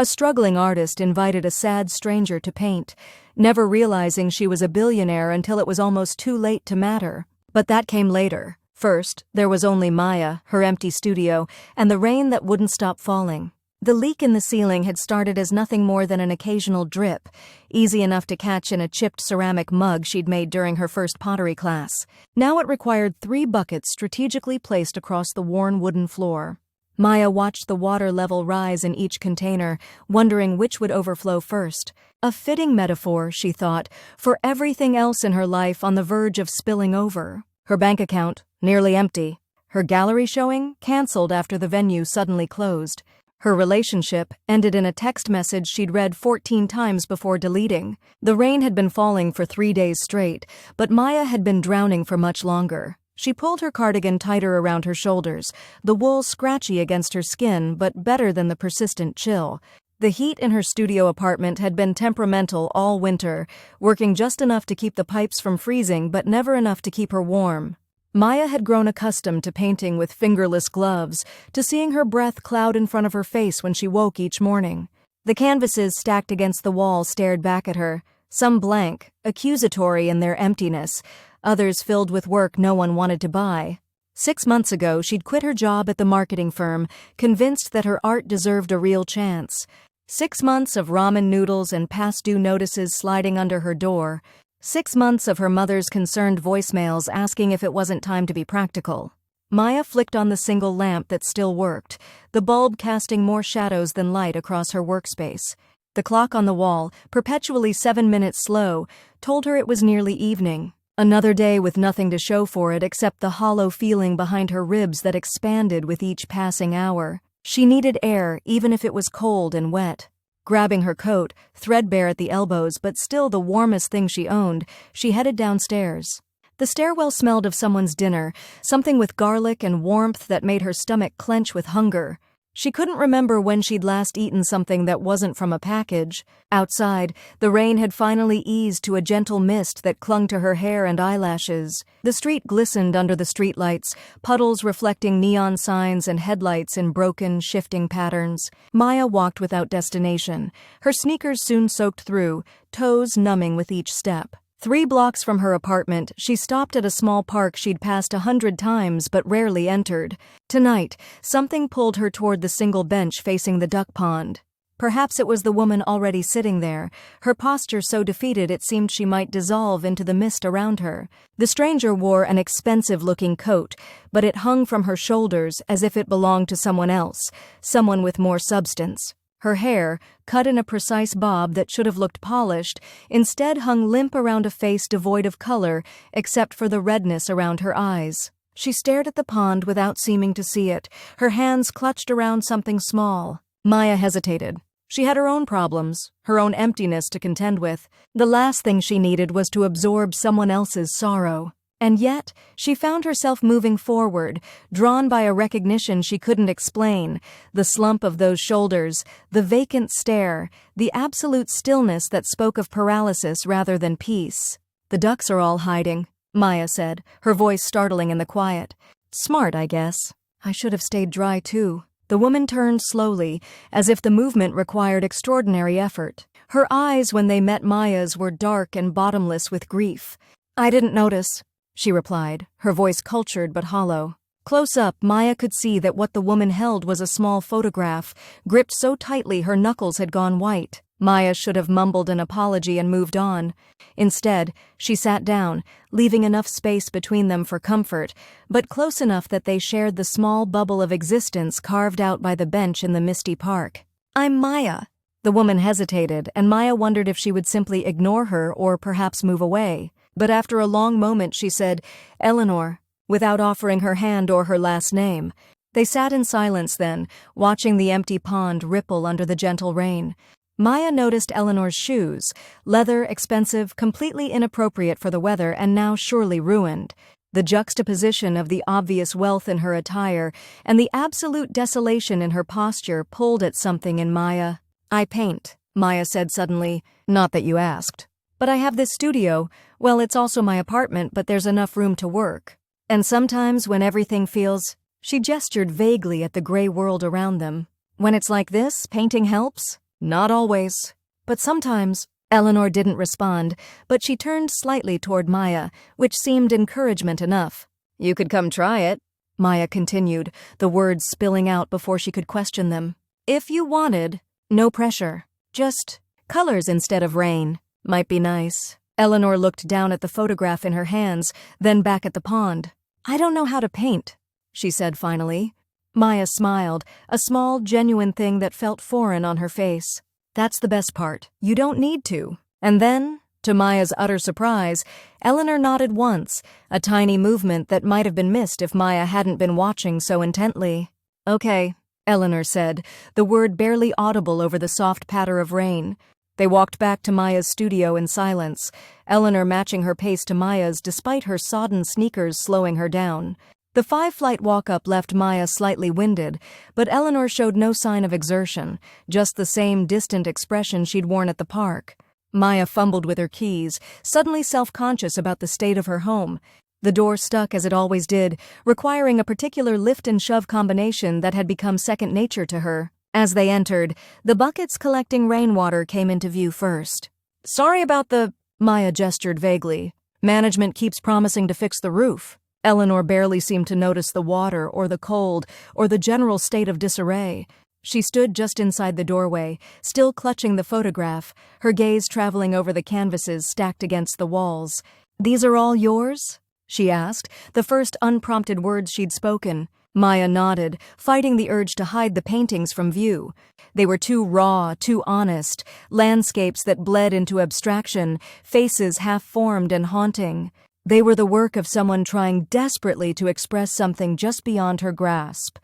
A struggling artist invited a sad stranger to paint, never realizing she was a billionaire until it was almost too late to matter. But that came later. First, there was only Maya, her empty studio, and the rain that wouldn't stop falling. The leak in the ceiling had started as nothing more than an occasional drip, easy enough to catch in a chipped ceramic mug she'd made during her first pottery class. Now it required 3 buckets strategically placed across the worn wooden floor. Maya watched the water level rise in each container, wondering which would overflow first. A fitting metaphor, she thought, for everything else in her life on the verge of spilling over. Her bank account, nearly empty. Her gallery showing, canceled after the venue suddenly closed. Her relationship ended in a text message she'd read 14 times before deleting. The rain had been falling for 3 days straight, but Maya had been drowning for much longer. She pulled her cardigan tighter around her shoulders, the wool scratchy against her skin, but better than the persistent chill. The heat in her studio apartment had been temperamental all winter, working just enough to keep the pipes from freezing but never enough to keep her warm. Maya had grown accustomed to painting with fingerless gloves, to seeing her breath cloud in front of her face when she woke each morning. The canvases stacked against the wall stared back at her, some blank, accusatory in their emptiness, others filled with work no one wanted to buy. 6 months ago, she'd quit her job at the marketing firm, convinced that her art deserved a real chance. 6 months of ramen noodles and past due notices sliding under her door. 6 months of her mother's concerned voicemails asking if it wasn't time to be practical. Maya flicked on the single lamp that still worked, the bulb casting more shadows than light across her workspace. The clock on the wall, perpetually 7 minutes slow, told her it was nearly evening. Another day with nothing to show for it except the hollow feeling behind her ribs that expanded with each passing hour. She needed air, even if it was cold and wet. Grabbing her coat, threadbare at the elbows but still the warmest thing she owned, she headed downstairs. The stairwell smelled of someone's dinner, something with garlic and warmth that made her stomach clench with hunger. She couldn't remember when she'd last eaten something that wasn't from a package. Outside, the rain had finally eased to a gentle mist that clung to her hair and eyelashes. The street glistened under the streetlights, puddles reflecting neon signs and headlights in broken, shifting patterns. Maya walked without destination, her sneakers soon soaked through, toes numbing with each step. 3 blocks from her apartment, she stopped at a small park she'd passed 100 times but rarely entered. Tonight, something pulled her toward the single bench facing the duck pond. Perhaps it was the woman already sitting there, her posture so defeated it seemed she might dissolve into the mist around her. The stranger wore an expensive-looking coat, but it hung from her shoulders as if it belonged to someone else, someone with more substance. Her hair, cut in a precise bob that should have looked polished, instead hung limp around a face devoid of color except for the redness around her eyes. She stared at the pond without seeming to see it, her hands clutched around something small. Maya hesitated. She had her own problems, her own emptiness to contend with. The last thing she needed was to absorb someone else's sorrow. And yet, she found herself moving forward, drawn by a recognition she couldn't explain, the slump of those shoulders, the vacant stare, the absolute stillness that spoke of paralysis rather than peace. "The ducks are all hiding," Maya said, her voice startling in the quiet. "Smart, I guess. I should have stayed dry, too." The woman turned slowly, as if the movement required extraordinary effort. Her eyes, when they met Maya's, were dark and bottomless with grief. "I didn't notice," she replied, her voice cultured but hollow. Close up, Maya could see that what the woman held was a small photograph, gripped so tightly her knuckles had gone white. Maya should have mumbled an apology and moved on. Instead, she sat down, leaving enough space between them for comfort, but close enough that they shared the small bubble of existence carved out by the bench in the misty park. "I'm Maya." The woman hesitated, and Maya wondered if she would simply ignore her or perhaps move away. But after a long moment she said, "Eleanor," without offering her hand or her last name. They sat in silence then, watching the empty pond ripple under the gentle rain. Maya noticed Eleanor's shoes, leather, expensive, completely inappropriate for the weather and now surely ruined. The juxtaposition of the obvious wealth in her attire and the absolute desolation in her posture pulled at something in Maya. "I paint," Maya said suddenly. "Not that you asked. But I have this studio. Well, it's also my apartment, but there's enough room to work. And sometimes when everything feels—" She gestured vaguely at the gray world around them. "When it's like this, painting helps?" Not always. But sometimes. Eleanor didn't respond, but she turned slightly toward Maya, which seemed encouragement enough. You could come try it, Maya continued, the words spilling out before she could question them. If you wanted. No pressure. Just colors instead of rain. Might be nice. Eleanor looked down at the photograph in her hands, then back at the pond. I don't know how to paint, she said finally. Maya smiled, a small, genuine thing that felt foreign on her face. That's the best part. You don't need to. And then, to Maya's utter surprise, Eleanor nodded once, a tiny movement that might have been missed if Maya hadn't been watching so intently. Okay, Eleanor said, the word barely audible over the soft patter of rain. They walked back to Maya's studio in silence, Eleanor matching her pace to Maya's despite her sodden sneakers slowing her down. The 5-flight walk-up left Maya slightly winded, but Eleanor showed no sign of exertion, just the same distant expression she'd worn at the park. Maya fumbled with her keys, suddenly self-conscious about the state of her home. The door stuck as it always did, requiring a particular lift-and-shove combination that had become second nature to her. As they entered, the buckets collecting rainwater came into view first. Sorry about the... Maya gestured vaguely. Management keeps promising to fix the roof. Eleanor barely seemed to notice the water or the cold or the general state of disarray. She stood just inside the doorway, still clutching the photograph, her gaze traveling over the canvases stacked against the walls. These are all yours? She asked, the first unprompted words she'd spoken. Maya nodded, fighting the urge to hide the paintings from view. They were too raw, too honest, landscapes that bled into abstraction, faces half-formed and haunting. They were the work of someone trying desperately to express something just beyond her grasp.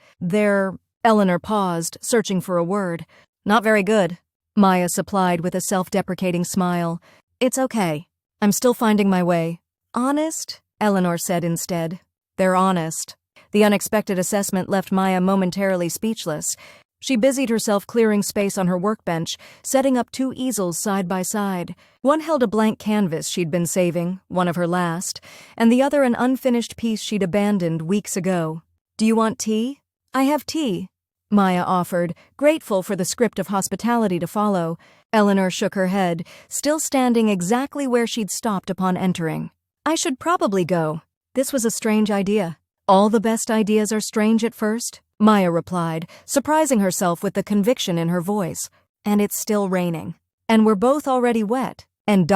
Eleanor paused, searching for a word. Not very good, Maya supplied with a self-deprecating smile. It's okay. I'm still finding my way. Honest? Eleanor said instead. They're honest. The unexpected assessment left Maya momentarily speechless. She busied herself clearing space on her workbench, setting up 2 easels side by side. One held a blank canvas she'd been saving, one of her last, and the other an unfinished piece she'd abandoned weeks ago. Do you want tea? I have tea, Maya offered, grateful for the script of hospitality to follow. Eleanor shook her head, still standing exactly where she'd stopped upon entering. I should probably go. This was a strange idea. All the best ideas are strange at first, Maya replied, surprising herself with the conviction in her voice. And it's still raining. And we're both already wet. And ...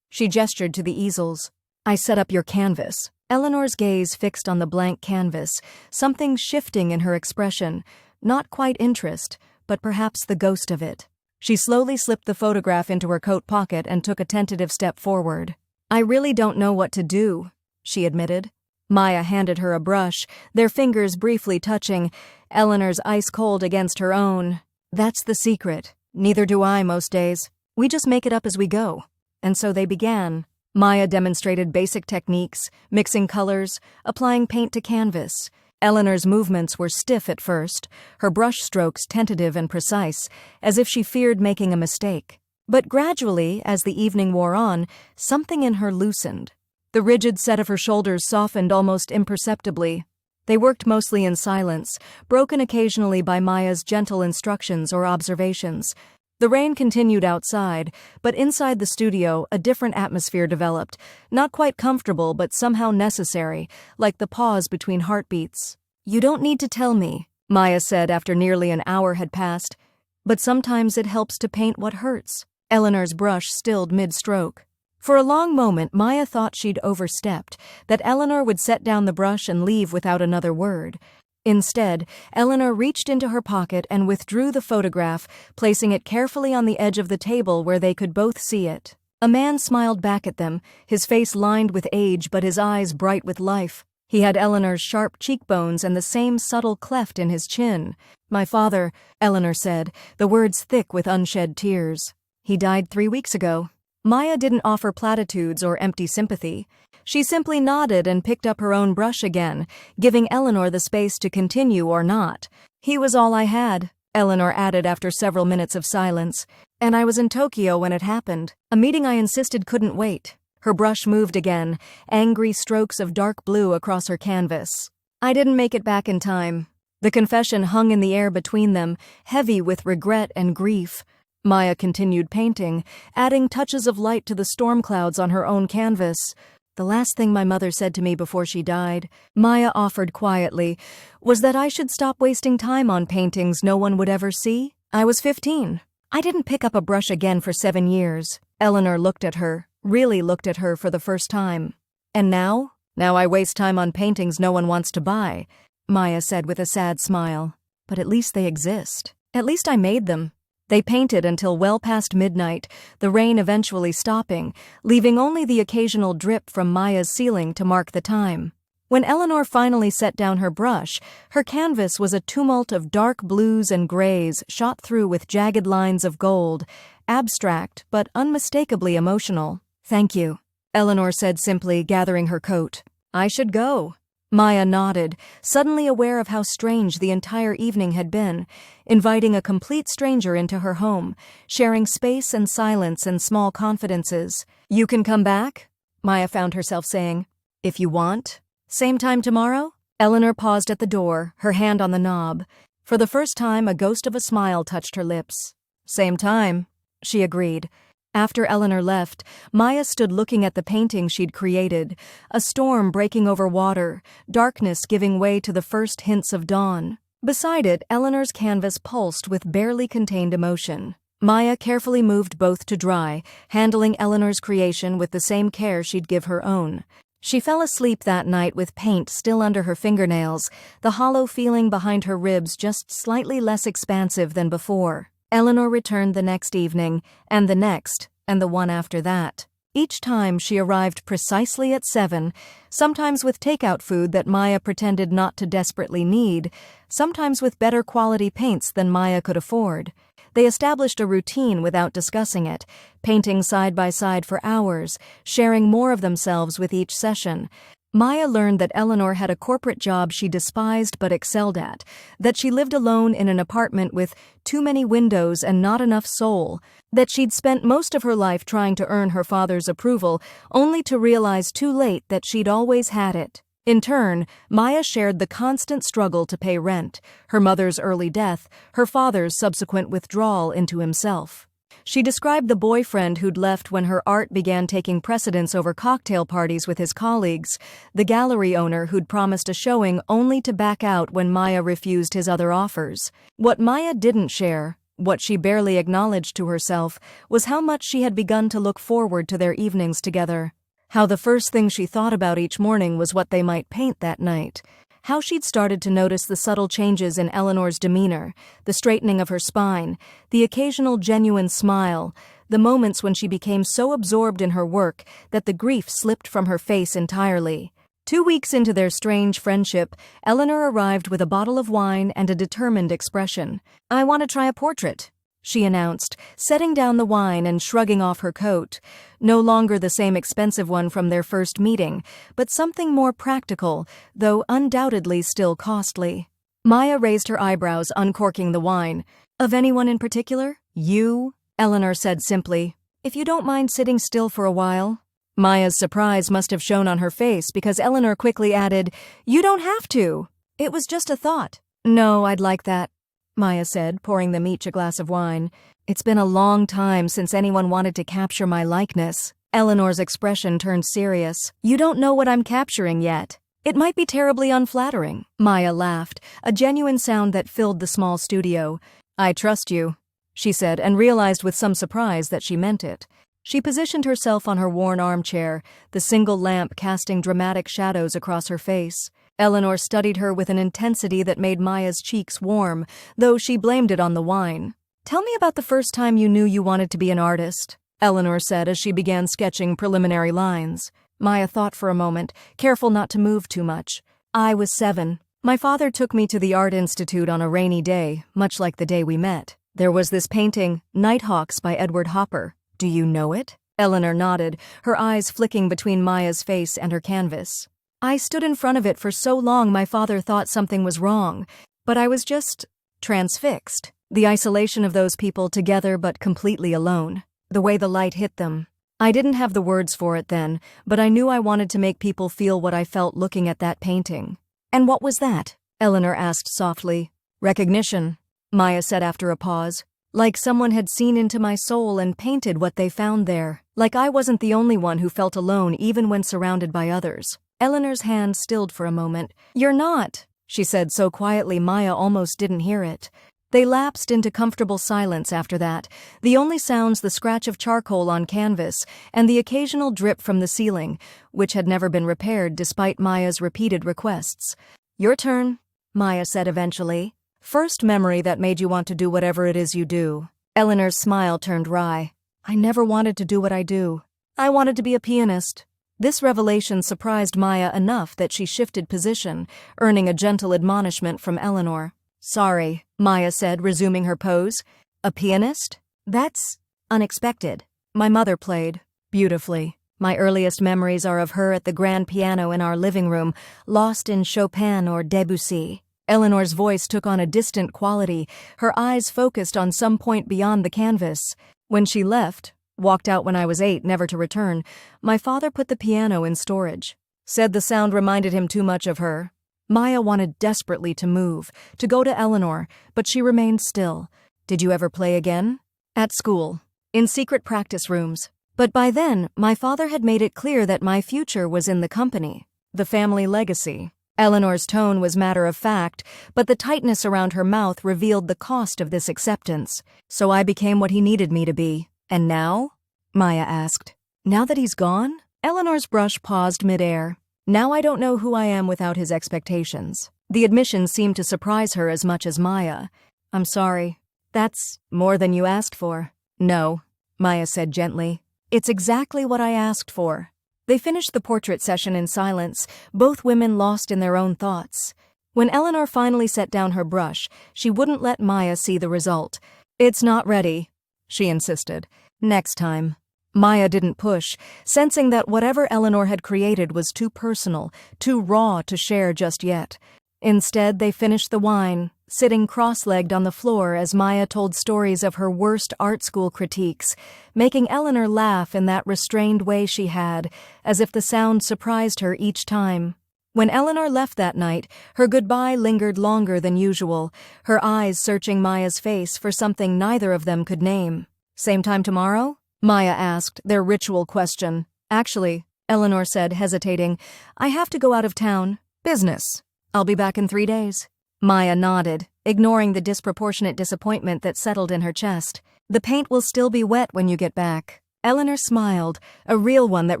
She gestured to the easels. I set up your canvas. Eleanor's gaze fixed on the blank canvas, something shifting in her expression. Not quite interest, but perhaps the ghost of it. She slowly slipped the photograph into her coat pocket and took a tentative step forward. I really don't know what to do, she admitted. Maya handed her a brush, their fingers briefly touching, Eleanor's ice cold against her own. That's the secret. Neither do I most days. We just make it up as we go. And so they began. Maya demonstrated basic techniques, mixing colors, applying paint to canvas. Eleanor's movements were stiff at first, her brush strokes tentative and precise, as if she feared making a mistake. But gradually, as the evening wore on, something in her loosened. The rigid set of her shoulders softened almost imperceptibly. They worked mostly in silence, broken occasionally by Maya's gentle instructions or observations. The rain continued outside, but inside the studio a different atmosphere developed, not quite comfortable but somehow necessary, like the pause between heartbeats. You don't need to tell me, Maya said after nearly an hour had passed, but sometimes it helps to paint what hurts. Eleanor's brush stilled mid-stroke. For a long moment, Maya thought she'd overstepped, that Eleanor would set down the brush and leave without another word. Instead, Eleanor reached into her pocket and withdrew the photograph, placing it carefully on the edge of the table where they could both see it. A man smiled back at them, his face lined with age but his eyes bright with life. He had Eleanor's sharp cheekbones and the same subtle cleft in his chin. My father, Eleanor said, the words thick with unshed tears. He died 3 weeks ago. Maya didn't offer platitudes or empty sympathy. She simply nodded and picked up her own brush again, giving Eleanor the space to continue or not. He was all I had, Eleanor added after several minutes of silence. And I was in Tokyo when it happened. A meeting I insisted couldn't wait. Her brush moved again, angry strokes of dark blue across her canvas. I didn't make it back in time. The confession hung in the air between them, heavy with regret and grief. Maya continued painting, adding touches of light to the storm clouds on her own canvas. "The last thing my mother said to me before she died," Maya offered quietly, "was that I should stop wasting time on paintings no one would ever see. I was 15. I didn't pick up a brush again for 7 years." Eleanor looked at her, really looked at her for the first time. "And now? Now I waste time on paintings no one wants to buy," Maya said with a sad smile. "But at least they exist. At least I made them." They painted until well past midnight, the rain eventually stopping, leaving only the occasional drip from Maya's ceiling to mark the time. When Eleanor finally set down her brush, her canvas was a tumult of dark blues and grays shot through with jagged lines of gold, abstract but unmistakably emotional. "Thank you," Eleanor said simply, gathering her coat. "I should go." Maya nodded, suddenly aware of how strange the entire evening had been, inviting a complete stranger into her home, sharing space and silence and small confidences. "You can come back?" Maya found herself saying. "If you want. Same time tomorrow?" Eleanor paused at the door, her hand on the knob. For the first time, a ghost of a smile touched her lips. "Same time," she agreed. After Eleanor left, Maya stood looking at the painting she'd created, a storm breaking over water, darkness giving way to the first hints of dawn. Beside it, Eleanor's canvas pulsed with barely contained emotion. Maya carefully moved both to dry, handling Eleanor's creation with the same care she'd give her own. She fell asleep that night with paint still under her fingernails, the hollow feeling behind her ribs just slightly less expansive than before. Eleanor returned the next evening, and the next, and the one after that. Each time she arrived precisely at 7, sometimes with takeout food that Maya pretended not to desperately need, sometimes with better quality paints than Maya could afford. They established a routine without discussing it, painting side by side for hours, sharing more of themselves with each session. Maya learned that Eleanor had a corporate job she despised but excelled at, that she lived alone in an apartment with too many windows and not enough soul, that she'd spent most of her life trying to earn her father's approval, only to realize too late that she'd always had it. In turn, Maya shared the constant struggle to pay rent, her mother's early death, her father's subsequent withdrawal into himself. She described the boyfriend who'd left when her art began taking precedence over cocktail parties with his colleagues, the gallery owner who'd promised a showing only to back out when Maya refused his other offers. What Maya didn't share, what she barely acknowledged to herself, was how much she had begun to look forward to their evenings together. How the first thing she thought about each morning was what they might paint that night. How she'd started to notice the subtle changes in Eleanor's demeanor, the straightening of her spine, the occasional genuine smile, the moments when she became so absorbed in her work that the grief slipped from her face entirely. 2 weeks into their strange friendship, Eleanor arrived with a bottle of wine and a determined expression. "I want to try a portrait," she announced, setting down the wine and shrugging off her coat. No longer the same expensive one from their first meeting, but something more practical, though undoubtedly still costly. Maya raised her eyebrows, uncorking the wine. "Of anyone in particular?" "You," Eleanor said simply. "If you don't mind sitting still for a while." Maya's surprise must have shown on her face because Eleanor quickly added, "You don't have to. It was just a thought." "No, I'd like that," Maya said, pouring them each a glass of wine. "It's been a long time since anyone wanted to capture my likeness." Eleanor's expression turned serious. "You don't know what I'm capturing yet. It might be terribly unflattering." Maya laughed, a genuine sound that filled the small studio. "I trust you," she said, and realized with some surprise that she meant it. She positioned herself on her worn armchair, the single lamp casting dramatic shadows across her face. Eleanor studied her with an intensity that made Maya's cheeks warm, though she blamed it on the wine. "Tell me about the first time you knew you wanted to be an artist," Eleanor said as she began sketching preliminary lines. Maya thought for a moment, careful not to move too much. "I was 7. My father took me to the Art Institute on a rainy day, much like the day we met. There was this painting, Nighthawks by Edward Hopper. Do you know it?" Eleanor nodded, her eyes flicking between Maya's face and her canvas. "I stood in front of it for so long my father thought something was wrong, but I was just transfixed. The isolation of those people together but completely alone. The way the light hit them. I didn't have the words for it then, but I knew I wanted to make people feel what I felt looking at that painting." "And what was that?" Eleanor asked softly. Recognition, Maya said after a pause. Like someone had seen into my soul and painted what they found there. Like I wasn't the only one who felt alone even when surrounded by others. Eleanor's hand stilled for a moment. You're not, she said so quietly Maya almost didn't hear it. They lapsed into comfortable silence after that, the only sounds the scratch of charcoal on canvas and the occasional drip from the ceiling, which had never been repaired despite Maya's repeated requests. Your turn, Maya said eventually. First memory that made you want to do whatever it is you do. Eleanor's smile turned wry. I never wanted to do what I do. I wanted to be a pianist. This revelation surprised Maya enough that she shifted position, earning a gentle admonishment from Eleanor. Sorry, Maya said, resuming her pose. A pianist? That's unexpected. My mother played beautifully. My earliest memories are of her at the grand piano in our living room, lost in Chopin or Debussy. Eleanor's voice took on a distant quality, her eyes focused on some point beyond the canvas. When she left, walked out when I was 8, never to return, my father put the piano in storage. Said the sound reminded him too much of her. Maya wanted desperately to move, to go to Eleanor, but she remained still. Did you ever play again? At school. In secret practice rooms. But by then, my father had made it clear that my future was in the company. The family legacy. Eleanor's tone was matter of fact, but the tightness around her mouth revealed the cost of this acceptance. So I became what he needed me to be. And now? Maya asked. Now that he's gone? Eleanor's brush paused midair. Now I don't know who I am without his expectations. The admission seemed to surprise her as much as Maya. I'm sorry. That's more than you asked for. No, Maya said gently. It's exactly what I asked for. They finished the portrait session in silence, both women lost in their own thoughts. When Eleanor finally set down her brush, she wouldn't let Maya see the result. It's not ready, she insisted. Next time. Maya didn't push, sensing that whatever Eleanor had created was too personal, too raw to share just yet. Instead, they finished the wine, sitting cross-legged on the floor as Maya told stories of her worst art school critiques, making Eleanor laugh in that restrained way she had, as if the sound surprised her each time. When Eleanor left that night, her goodbye lingered longer than usual, her eyes searching Maya's face for something neither of them could name. Same time tomorrow? Maya asked, their ritual question. Actually, Eleanor said, hesitating, I have to go out of town. Business. I'll be back in 3 days. Maya nodded, ignoring the disproportionate disappointment that settled in her chest. The paint will still be wet when you get back. Eleanor smiled, a real one that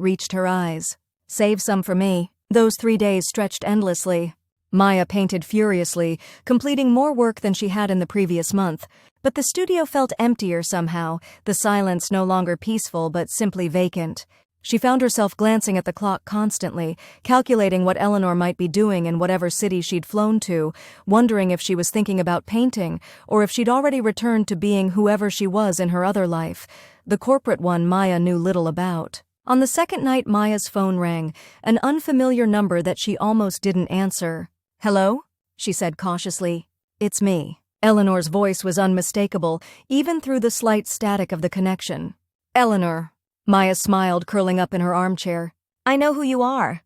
reached her eyes. Save some for me. Those 3 days stretched endlessly. Maya painted furiously, completing more work than she had in the previous month. But the studio felt emptier somehow, the silence no longer peaceful but simply vacant. She found herself glancing at the clock constantly, calculating what Eleanor might be doing in whatever city she'd flown to, wondering if she was thinking about painting, or if she'd already returned to being whoever she was in her other life, the corporate one Maya knew little about. On the second night Maya's phone rang, an unfamiliar number that she almost didn't answer. Hello? She said cautiously. It's me. Eleanor's voice was unmistakable, even through the slight static of the connection. Eleanor. Maya smiled, curling up in her armchair. I know who you are.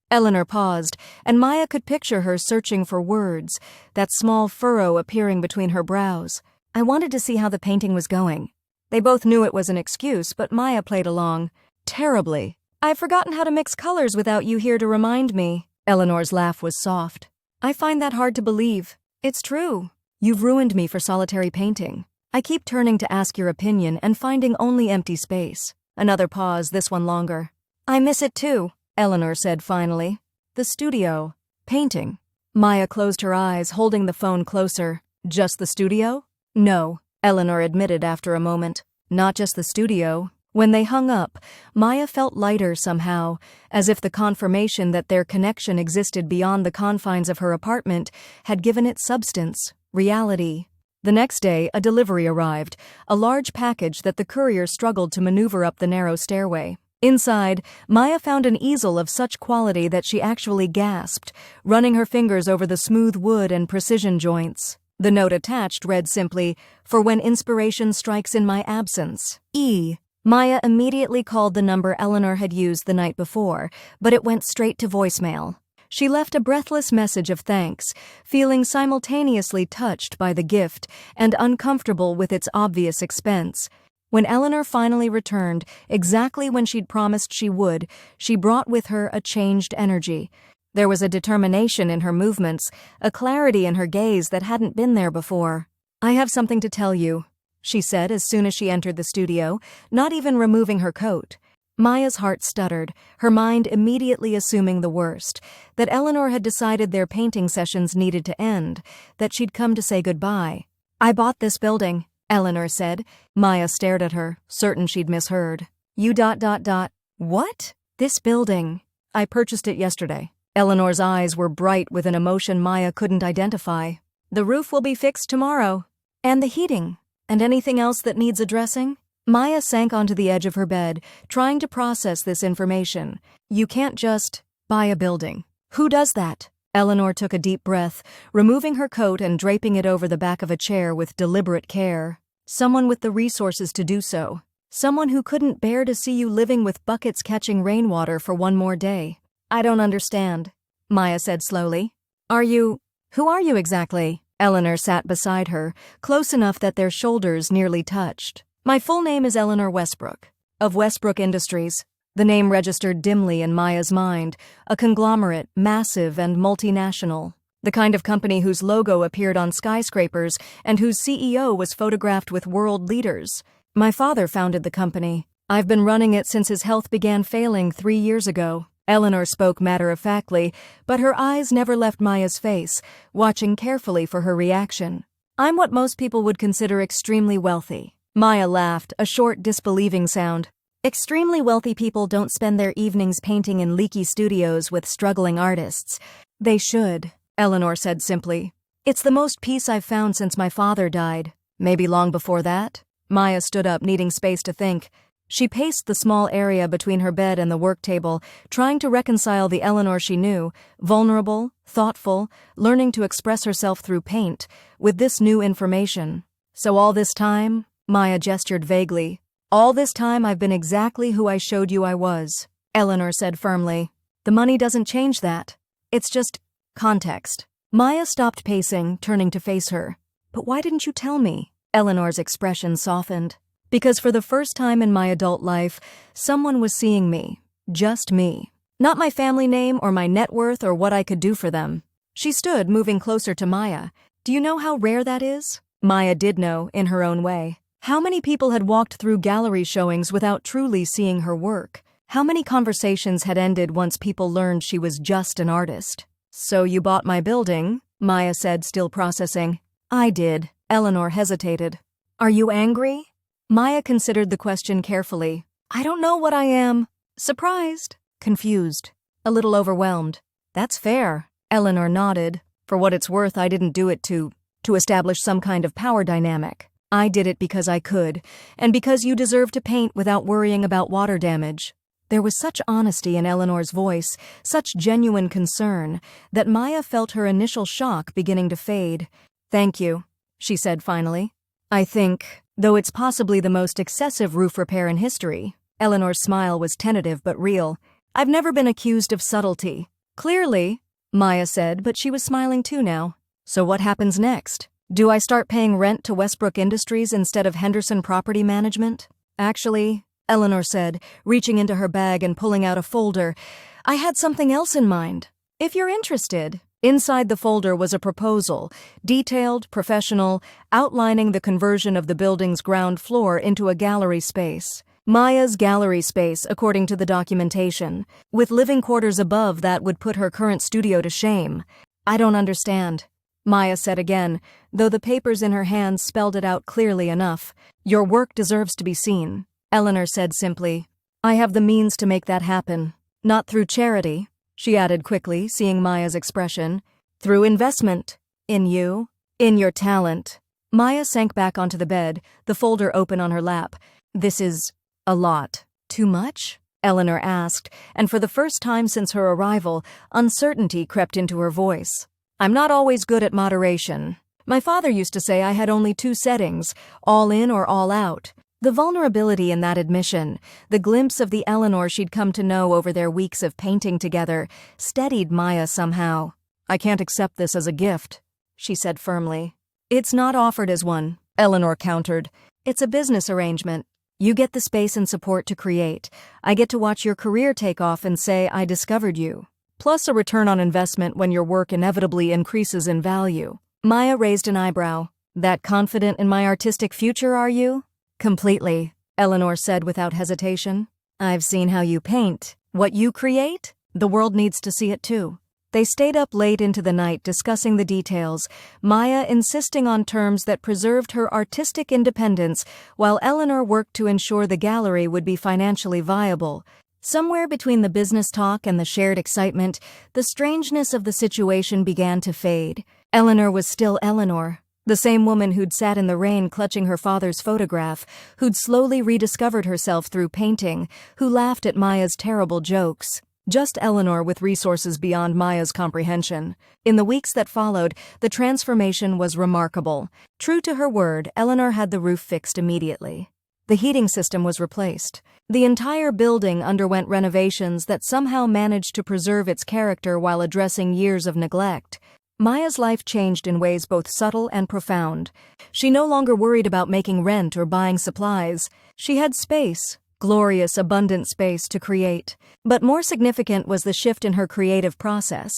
Eleanor paused, and Maya could picture her searching for words, that small furrow appearing between her brows. I wanted to see how the painting was going. They both knew it was an excuse, but Maya played along. Terribly. I've forgotten how to mix colors without you here to remind me. Eleanor's laugh was soft. I find that hard to believe. It's true. You've ruined me for solitary painting. I keep turning to ask your opinion and finding only empty space. Another pause, this one longer. I miss it too, Eleanor said finally. The studio. Painting. Maya closed her eyes, holding the phone closer. Just the studio? No, Eleanor admitted after a moment. Not just the studio. When they hung up, Maya felt lighter somehow, as if the confirmation that their connection existed beyond the confines of her apartment had given it substance, reality. The next day, a delivery arrived, a large package that the courier struggled to maneuver up the narrow stairway. Inside, Maya found an easel of such quality that she actually gasped, running her fingers over the smooth wood and precision joints. The note attached read simply, "For when inspiration strikes in my absence, E." Maya immediately called the number Eleanor had used the night before, but it went straight to voicemail. She left a breathless message of thanks, feeling simultaneously touched by the gift and uncomfortable with its obvious expense. When Eleanor finally returned, exactly when she'd promised she would, she brought with her a changed energy. There was a determination in her movements, a clarity in her gaze that hadn't been there before. "I have something to tell you," she said as soon as she entered the studio, not even removing her coat. Maya's heart stuttered, her mind immediately assuming the worst, that Eleanor had decided their painting sessions needed to end, that she'd come to say goodbye. "I bought this building," Eleanor said. Maya stared at her, certain she'd misheard. "You ... What?" "This building. I purchased it yesterday." Eleanor's eyes were bright with an emotion Maya couldn't identify. "The roof will be fixed tomorrow. And the heating. And anything else that needs addressing?" Maya sank onto the edge of her bed, trying to process this information. "You can't just buy a building." "Who does that?" Eleanor took a deep breath, removing her coat and draping it over the back of a chair with deliberate care. "Someone with the resources to do so. Someone who couldn't bear to see you living with buckets catching rainwater for one more day." "I don't understand," Maya said slowly. Who are you exactly?" Eleanor sat beside her, close enough that their shoulders nearly touched. "My full name is Eleanor Westbrook, of Westbrook Industries." The name registered dimly in Maya's mind, a conglomerate, massive and multinational. The kind of company whose logo appeared on skyscrapers and whose CEO was photographed with world leaders. "My father founded the company. I've been running it since his health began failing 3 years ago." Eleanor spoke matter-of-factly, but her eyes never left Maya's face, watching carefully for her reaction. "I'm what most people would consider extremely wealthy." Maya laughed, a short, disbelieving sound. "Extremely wealthy people don't spend their evenings painting in leaky studios with struggling artists." "They should," Eleanor said simply. "It's the most peace I've found since my father died." "Maybe long before that?" Maya stood up, needing space to think. She paced the small area between her bed and the work table, trying to reconcile the Eleanor she knew, vulnerable, thoughtful, learning to express herself through paint, with this new information. "So all this time," Maya gestured vaguely, "all this time I've been exactly who I showed you I was," Eleanor said firmly. "The money doesn't change that. It's just context." Maya stopped pacing, turning to face her. "But why didn't you tell me?" Eleanor's expression softened. "Because for the first time in my adult life, someone was seeing me. Just me. Not my family name or my net worth or what I could do for them." She stood, moving closer to Maya. "Do you know how rare that is?" Maya did know, in her own way. How many people had walked through gallery showings without truly seeing her work? How many conversations had ended once people learned she was just an artist? "So you bought my building," Maya said, still processing. "I did." Eleanor hesitated. "Are you angry?" Maya considered the question carefully. "I don't know what I am." "Surprised?" "Confused. A little overwhelmed." "That's fair." Eleanor nodded. "For what it's worth, I didn't do it to establish some kind of power dynamic. I did it because I could, and because you deserve to paint without worrying about water damage." There was such honesty in Eleanor's voice, such genuine concern, that Maya felt her initial shock beginning to fade. "Thank you," she said finally. "I think, though it's possibly the most excessive roof repair in history," Eleanor's smile was tentative but real, "I've never been accused of subtlety." "Clearly," Maya said, but she was smiling too now. "So what happens next? Do I start paying rent to Westbrook Industries instead of Henderson Property Management?" "Actually," Eleanor said, reaching into her bag and pulling out a folder, "I had something else in mind. If you're interested." Inside the folder was a proposal, detailed, professional, outlining the conversion of the building's ground floor into a gallery space. Maya's gallery space, according to the documentation, with living quarters above that would put her current studio to shame. "I don't understand," Maya said again, though the papers in her hands spelled it out clearly enough. "Your work deserves to be seen," Eleanor said simply. "I have the means to make that happen. Not through charity," she added quickly, seeing Maya's expression. "Through investment. In you. In your talent." Maya sank back onto the bed, the folder open on her lap. "This is a lot." "Too much?" Eleanor asked, and for the first time since her arrival, uncertainty crept into her voice. "I'm not always good at moderation. My father used to say I had only 2 settings, all in or all out. The vulnerability in that admission, the glimpse of the Eleanor she'd come to know over their weeks of painting together, steadied Maya somehow. "I can't accept this as a gift," she said firmly. "It's not offered as one," Eleanor countered. "It's a business arrangement. You get the space and support to create. I get to watch your career take off and say I discovered you. Plus a return on investment when your work inevitably increases in value." Maya raised an eyebrow. "That confident in my artistic future, are you?" "Completely," Eleanor said without hesitation. "I've seen how you paint. What you create? The world needs to see it too." They stayed up late into the night discussing the details, Maya insisting on terms that preserved her artistic independence while Eleanor worked to ensure the gallery would be financially viable. Somewhere between the business talk and the shared excitement, the strangeness of the situation began to fade. Eleanor was still Eleanor, the same woman who'd sat in the rain clutching her father's photograph, who'd slowly rediscovered herself through painting, who laughed at Maya's terrible jokes. Just Eleanor with resources beyond Maya's comprehension. In the weeks that followed, the transformation was remarkable. True to her word, Eleanor had the roof fixed immediately. The heating system was replaced. The entire building underwent renovations that somehow managed to preserve its character while addressing years of neglect. Maya's life changed in ways both subtle and profound. She no longer worried about making rent or buying supplies. She had space. Glorious, abundant space to create. But more significant was the shift in her creative process.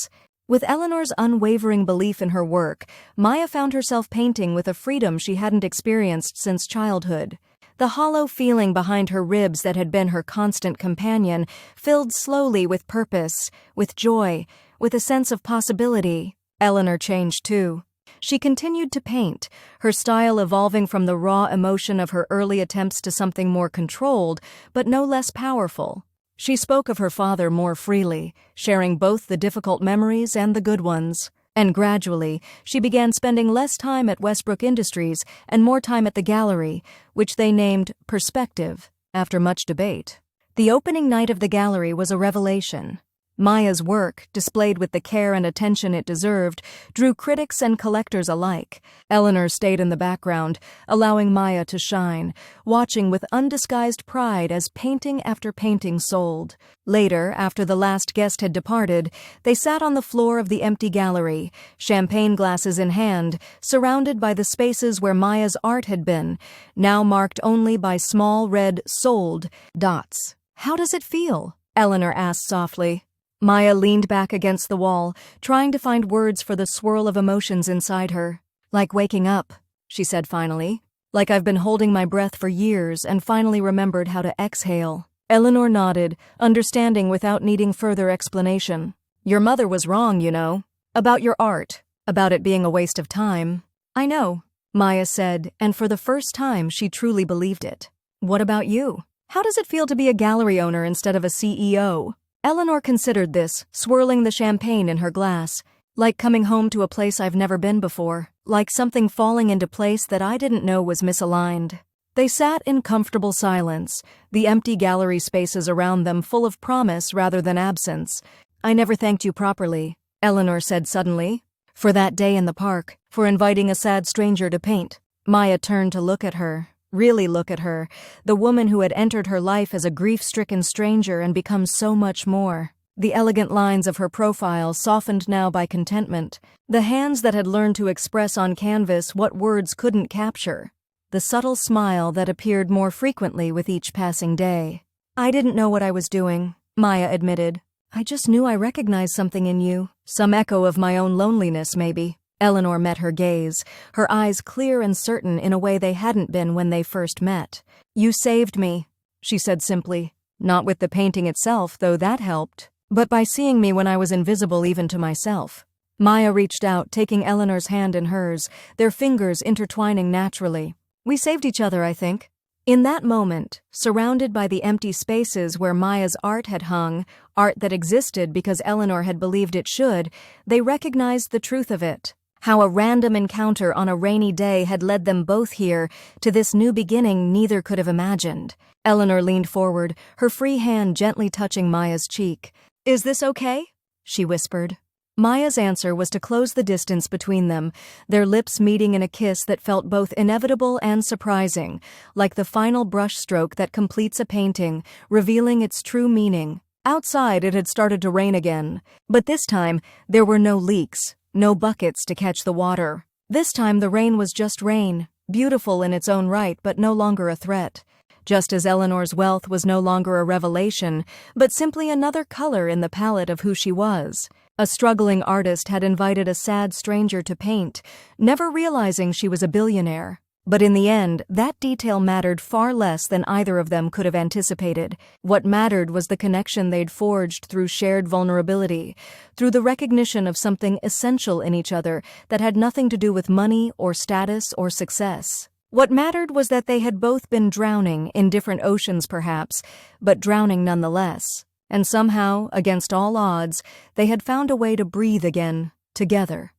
With Eleanor's unwavering belief in her work, Maya found herself painting with a freedom she hadn't experienced since childhood. The hollow feeling behind her ribs that had been her constant companion filled slowly with purpose, with joy, with a sense of possibility. Eleanor changed too. She continued to paint, her style evolving from the raw emotion of her early attempts to something more controlled, but no less powerful. She spoke of her father more freely, sharing both the difficult memories and the good ones. And gradually, she began spending less time at Westbrook Industries and more time at the gallery, which they named Perspective, after much debate. The opening night of the gallery was a revelation. Maya's work, displayed with the care and attention it deserved, drew critics and collectors alike. Eleanor stayed in the background, allowing Maya to shine, watching with undisguised pride as painting after painting sold. Later, after the last guest had departed, they sat on the floor of the empty gallery, champagne glasses in hand, surrounded by the spaces where Maya's art had been, now marked only by small red "sold" dots. "How does it feel?" Eleanor asked softly. Maya leaned back against the wall, trying to find words for the swirl of emotions inside her. "Like waking up," she said finally. "Like I've been holding my breath for years and finally remembered how to exhale." Eleanor nodded, understanding without needing further explanation. "Your mother was wrong, you know. About your art. About it being a waste of time." "I know," Maya said, and for the first time she truly believed it. "What about you? How does it feel to be a gallery owner instead of a CEO?" Eleanor considered this, swirling the champagne in her glass. "Like coming home to a place I've never been before. Like something falling into place that I didn't know was misaligned." They sat in comfortable silence, the empty gallery spaces around them full of promise rather than absence. "I never thanked you properly," Eleanor said suddenly. "For that day in the park, for inviting a sad stranger to paint." Maya turned to look at her. Really look at her, the woman who had entered her life as a grief-stricken stranger and become so much more. The elegant lines of her profile softened now by contentment, the hands that had learned to express on canvas what words couldn't capture, the subtle smile that appeared more frequently with each passing day. "I didn't know what I was doing," Maya admitted. "I just knew I recognized something in you, some echo of my own loneliness, maybe." Eleanor met her gaze, her eyes clear and certain in a way they hadn't been when they first met. "You saved me," she said simply. "Not with the painting itself, though that helped, but by seeing me when I was invisible even to myself." Maya reached out, taking Eleanor's hand in hers, their fingers intertwining naturally. "We saved each other, I think." In that moment, surrounded by the empty spaces where Maya's art had hung, art that existed because Eleanor had believed it should, they recognized the truth of it. How a random encounter on a rainy day had led them both here, to this new beginning neither could have imagined. Eleanor leaned forward, her free hand gently touching Maya's cheek. "Is this okay?" she whispered. Maya's answer was to close the distance between them, their lips meeting in a kiss that felt both inevitable and surprising, like the final brushstroke that completes a painting, revealing its true meaning. Outside, it had started to rain again, but this time there were no leaks, no buckets to catch the water. This time the rain was just rain, beautiful in its own right but no longer a threat. Just as Eleanor's wealth was no longer a revelation, but simply another color in the palette of who she was. A struggling artist had invited a sad stranger to paint, never realizing she was a billionaire. But in the end, that detail mattered far less than either of them could have anticipated. What mattered was the connection they'd forged through shared vulnerability, through the recognition of something essential in each other that had nothing to do with money or status or success. What mattered was that they had both been drowning in different oceans perhaps, but drowning nonetheless. And somehow, against all odds, they had found a way to breathe again, together.